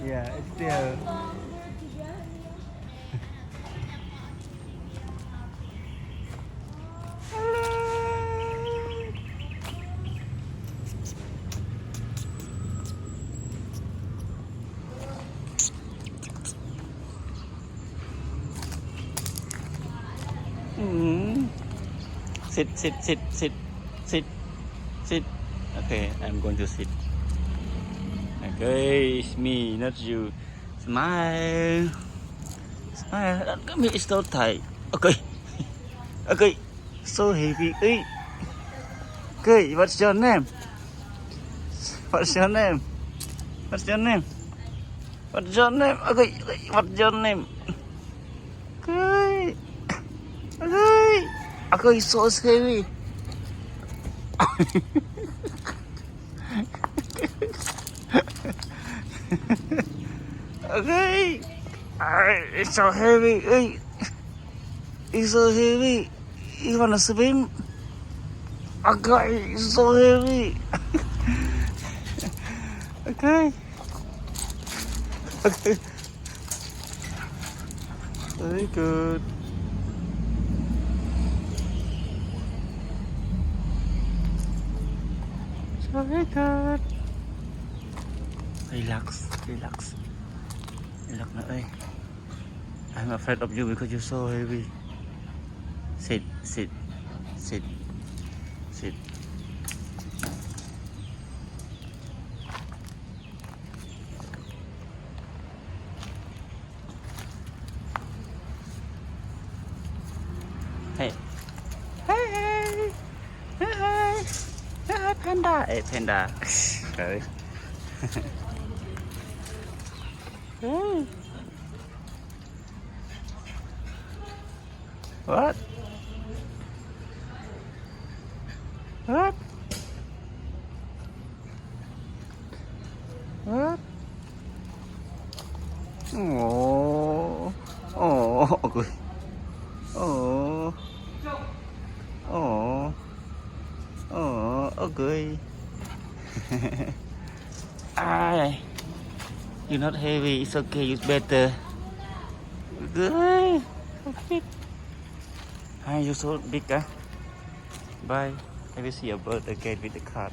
Yeah, it's still. Mm. Sit, sit, sit, sit, sit, sit. Okay, I'm going to sit. Okay, it's me, not you. Smile. Smile. Look at me, it's so tight. Okay. Okay. So heavy. Hey. Okay, what's your name? What's your name? What's your name? What's your name? Okay, what's your name? Okay. Okay. Okay, so heavy. Okay. It's so heavy. Hey. It's so heavy. You wanna swim? Okay, it's so heavy. Okay. Okay. Very good. Very good. Relax, relax. Relax na ơi. I'm afraid of you because you're so heavy. Sit, sit, sit, sit. Hey. Hey, hey. Hey, hey. Hey, panda. Hey, panda. Sorry. Hey. What? What? What? Oh. Oh. Okay. Oh. Oh. Oh. Okay. Ah. You're not heavy. It's okay. It's better. Good. Okay. Hi, you're so big, huh? Bye. I will see your bird again with the card.